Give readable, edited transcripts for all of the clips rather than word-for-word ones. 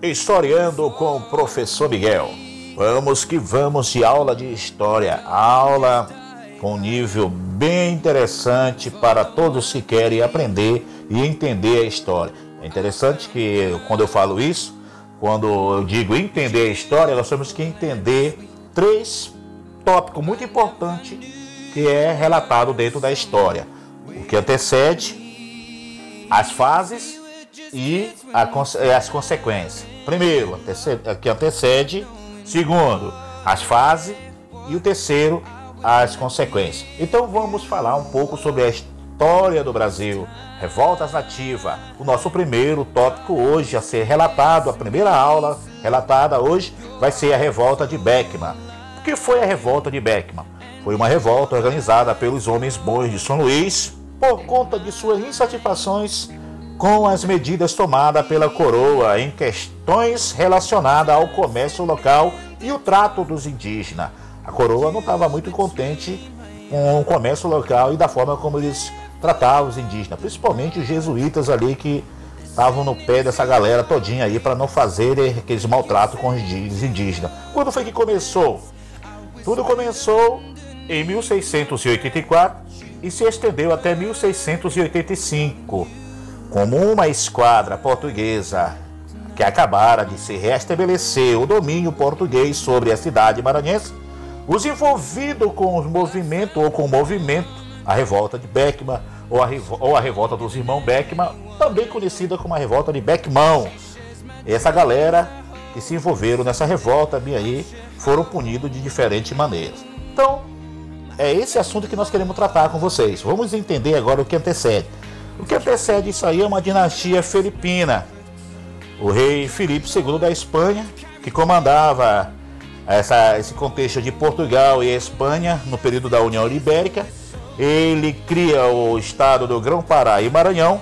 Historiando com o professor Miguel. Vamos que vamos de aula de história. Aula com nível bem interessante para todos que querem aprender e entender a história. É interessante que quando eu falo isso, quando eu digo entender a história, nós temos que entender três tópicos muito importantes que é relatado dentro da história. O que antecede, as fases e as consequências. Primeiro, o que antecede. Segundo, as fases. E o terceiro, as consequências. Então vamos falar um pouco sobre a história do Brasil. Revoltas nativas. O nosso primeiro tópico hoje a ser relatado, a primeira aula relatada hoje vai ser a revolta de Beckman. O que foi a revolta de Beckman? Foi uma revolta organizada pelos homens bons de São Luís por conta de suas insatisfações com as medidas tomadas pela coroa em questões relacionadas ao comércio local e o trato dos indígenas. A coroa não estava muito contente com o comércio local e da forma como eles tratavam os indígenas, principalmente os jesuítas ali que estavam no pé dessa galera todinha aí para não fazer aqueles maltratos com os indígenas. Quando foi que começou? Tudo começou em 1684 e se estendeu até 1685. Como uma esquadra portuguesa que acabara de se restabelecer o domínio português sobre a cidade maranhense, os envolvidos com o movimento, a revolta de Beckman, ou a revolta dos irmãos Beckman, também conhecida como a revolta de Beckmão. Essa galera que se envolveram nessa revolta aí foram punidos de diferentes maneiras. Então, é esse assunto que nós queremos tratar com vocês. Vamos entender agora o que antecede. O que antecede isso aí é uma dinastia filipina. O rei Filipe II da Espanha, que comandava esse contexto de Portugal e Espanha no período da União Ibérica, ele cria o estado do Grão-Pará e Maranhão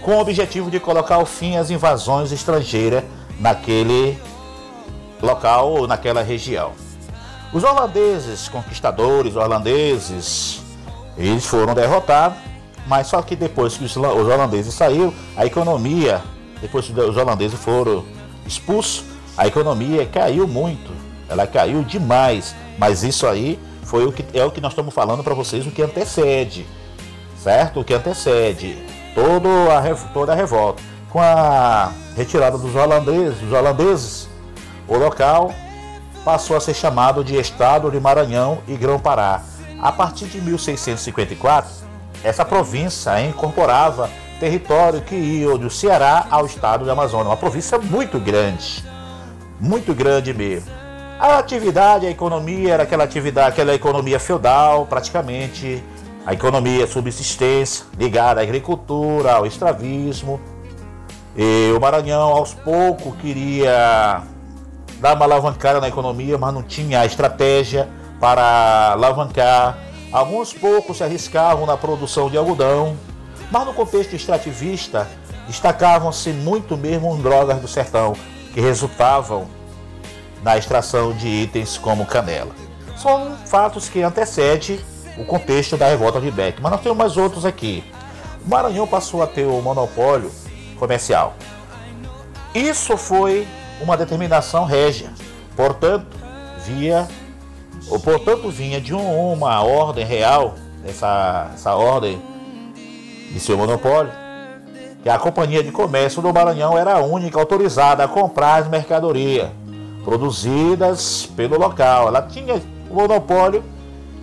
com o objetivo de colocar o fim às invasões estrangeiras naquele local ou naquela região. Os holandeses, conquistadores holandeses, eles foram derrotados. Mas só que depois que os holandeses saíram, a economia, depois que os holandeses foram expulsos, a economia caiu muito, ela caiu demais. Mas isso aí foi o que nós estamos falando para vocês, o que antecede, certo? O que antecede toda a revolta. Com a retirada dos holandeses, o local passou a ser chamado de Estado de Maranhão e Grão-Pará. A partir de 1654, essa província incorporava território que ia do Ceará ao estado do Amazonas. Uma província muito grande mesmo. A atividade, a economia era aquela economia feudal, praticamente, a economia subsistência, ligada à agricultura, ao escravismo. E o Maranhão, aos poucos, queria dar uma alavancada na economia, mas não tinha a estratégia para alavancar. Alguns poucos se arriscavam na produção de algodão, mas no contexto extrativista destacavam-se muito mesmo as drogas do sertão, que resultavam na extração de itens como canela. São fatos que antecedem o contexto da revolta de Beckman, mas nós temos mais outros aqui. O Maranhão passou a ter o monopólio comercial. Isso foi uma determinação régia, portanto, vinha de uma ordem real, essa ordem de seu monopólio, que a Companhia de Comércio do Maranhão era a única autorizada a comprar as mercadorias produzidas pelo local. Ela tinha o monopólio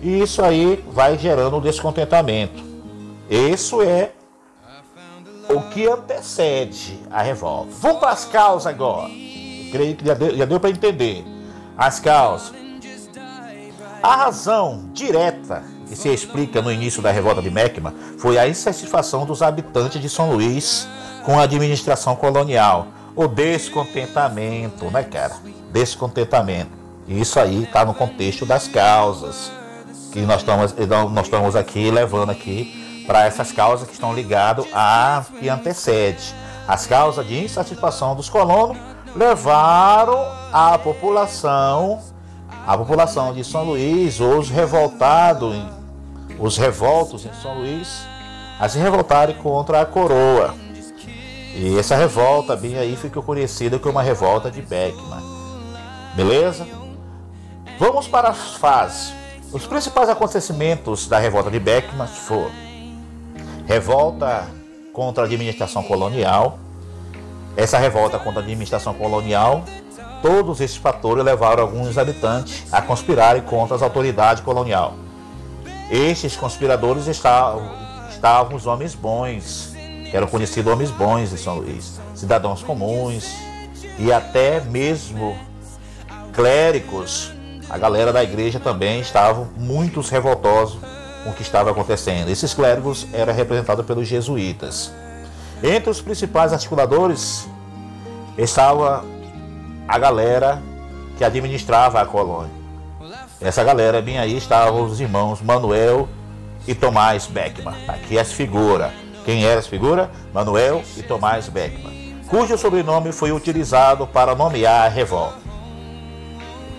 e isso aí vai gerando um descontentamento. Isso é o que antecede a revolta. Vamos para as causas agora. Eu creio que já deu para entender. As causas. A razão direta que se explica no início da revolta de Beckman foi a insatisfação dos habitantes de São Luís com a administração colonial. O descontentamento, né, cara? Descontentamento. E isso aí está no contexto das causas que nós estamos aqui levando aqui para essas causas que estão ligadas a que antecede. As causas de insatisfação dos colonos levaram a população de São Luís, os revoltos em São Luís, a se revoltarem contra a coroa. E essa revolta bem aí ficou conhecida como a revolta de Beckman. Beleza? Vamos para as fases. Os principais acontecimentos da revolta de Beckman foram revolta contra a administração colonial. Essa revolta contra a administração colonial, todos esses fatores levaram alguns habitantes a conspirarem contra as autoridades coloniais. Estes conspiradores estavam os homens bons, que eram conhecidos homens bons em São Luís, cidadãos comuns e até mesmo clérigos. A galera da igreja também estavam muito revoltosos com o que estava acontecendo. Esses clérigos eram representados pelos jesuítas. Entre os principais articuladores estava a galera que administrava a colônia. Essa galera bem aí estavam os irmãos Manuel e Tomás Beckman. Aqui as figuras. Quem eram as figuras? Manuel e Tomás Beckman, cujo sobrenome foi utilizado para nomear a revolta.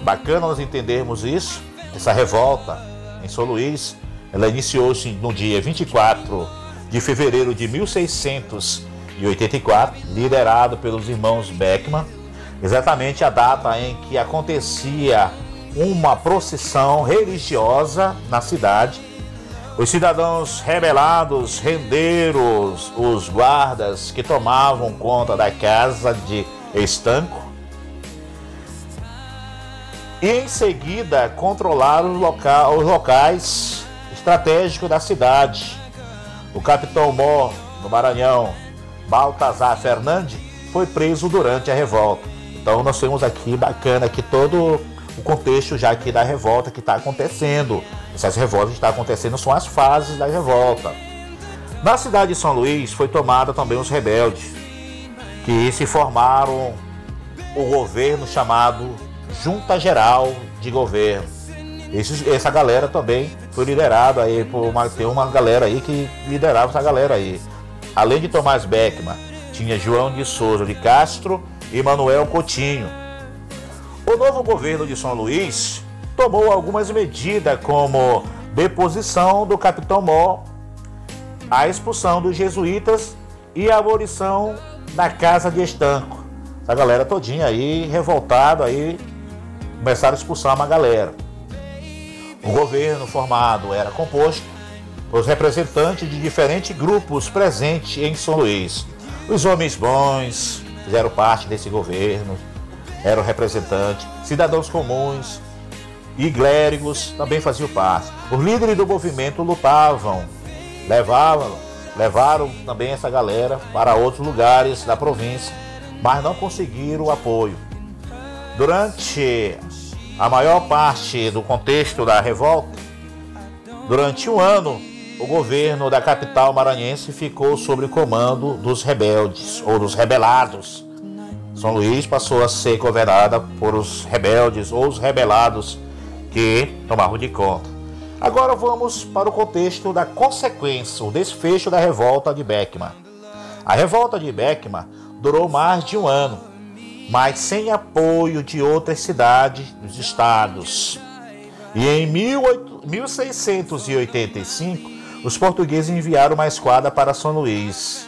Bacana nós entendermos isso. Essa revolta em São Luís, ela iniciou-se no dia 24 de fevereiro de 1684, liderado pelos irmãos Beckman, exatamente a data em que acontecia uma procissão religiosa na cidade. Os cidadãos rebelados renderam os guardas que tomavam conta da casa de Estanco e em seguida controlaram os locais estratégicos da cidade. O capitão-mor do Maranhão, Baltazar Fernandes, foi preso durante a revolta. Então nós temos aqui, bacana, aqui todo o contexto já aqui da revolta que está acontecendo. Essas revoltas que estão acontecendo são as fases da revolta. Na cidade de São Luís foi tomada também os rebeldes, que se formaram o governo chamado Junta Geral de Governo. Essa galera também foi liderada aí por uma galera aí que liderava essa galera aí. Além de Tomás Beckman, tinha João de Souza de Castro e Manuel Coutinho. O novo governo de São Luís tomou algumas medidas, como deposição do capitão-mor, a expulsão dos jesuítas e a abolição da Casa de Estanco. Essa galera todinha aí, revoltada aí, começaram a expulsar uma galera. O governo formado era composto por representantes de diferentes grupos presentes em São Luís. Os homens bons fizeram parte desse governo, eram representantes, cidadãos comuns e clérigos também faziam parte. Os líderes do movimento lutavam, levaram também essa galera para outros lugares da província, mas não conseguiram o apoio. Durante a maior parte do contexto da revolta, durante um ano, o governo da capital maranhense ficou sob o comando dos rebeldes ou dos rebelados. São Luís passou a ser governada por os rebeldes ou os rebelados que tomavam de conta. Agora vamos para o contexto da consequência, o desfecho da revolta de Beckman. A revolta de Beckman durou mais de um ano, mas sem apoio de outras cidades dos estados. E em 1685, os portugueses enviaram uma esquadra para São Luís.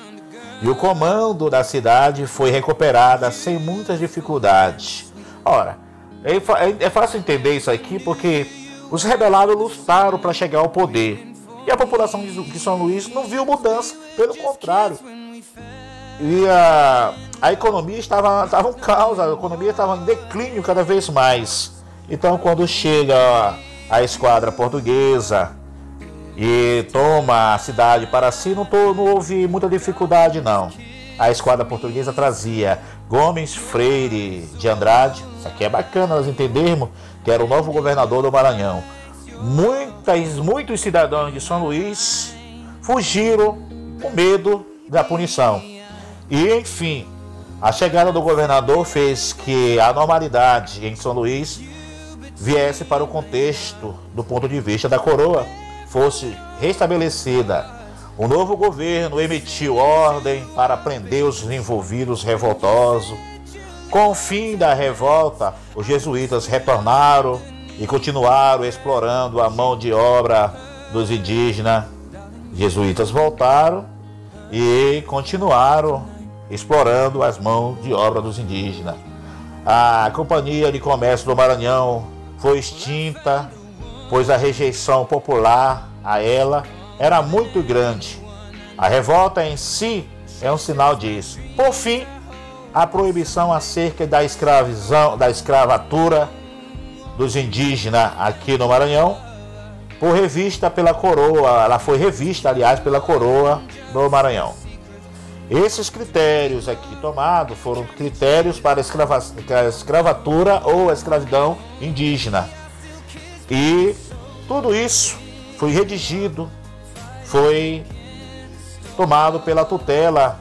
E o comando da cidade foi recuperado sem muitas dificuldades. Ora, é fácil entender isso aqui porque os rebelados lutaram para chegar ao poder. E a população de São Luís não viu mudança, pelo contrário. E a economia estava um caos, a economia estava em declínio cada vez mais. Então, quando chega a esquadra portuguesa e toma a cidade para si, não houve muita dificuldade, não. A esquadra portuguesa trazia Gomes Freire de Andrade, isso aqui é bacana nós entendermos, que era o novo governador do Maranhão. Muitos cidadãos de São Luís fugiram com medo da punição. E, enfim, a chegada do governador fez que a normalidade em São Luís viesse para o contexto do ponto de vista da coroa, fosse restabelecida. O novo governo emitiu ordem para prender os envolvidos revoltosos. Com o fim da revolta, os jesuítas retornaram e continuaram explorando a mão de obra dos indígenas. Os jesuítas voltaram e continuaram explorando as mãos de obra dos indígenas. A Companhia de Comércio do Maranhão foi extinta, pois a rejeição popular a ela era muito grande. A revolta em si é um sinal disso. Por fim, a proibição acerca da escravatura dos indígenas aqui no Maranhão, ela foi revista, aliás, pela coroa do Maranhão. Esses critérios aqui tomados foram critérios para a escravatura ou a escravidão indígena. E tudo isso foi redigido, foi tomado pela tutela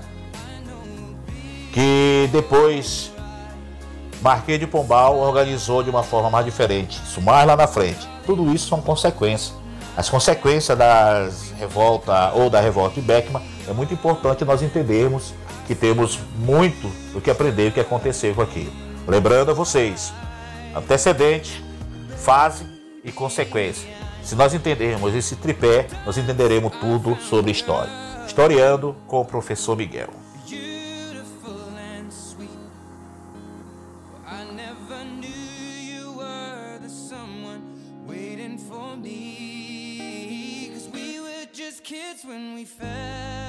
que depois Marquês de Pombal organizou de uma forma mais diferente, isso mais lá na frente. Tudo isso são consequências. As consequências da revolta de Beckman é muito importante nós entendermos que temos muito o que aprender, o que aconteceu aqui. Lembrando a vocês, antecedente, fase e consequência. Se nós entendermos esse tripé, nós entenderemos tudo sobre história. Historiando com o professor Miguel. Kids when we fell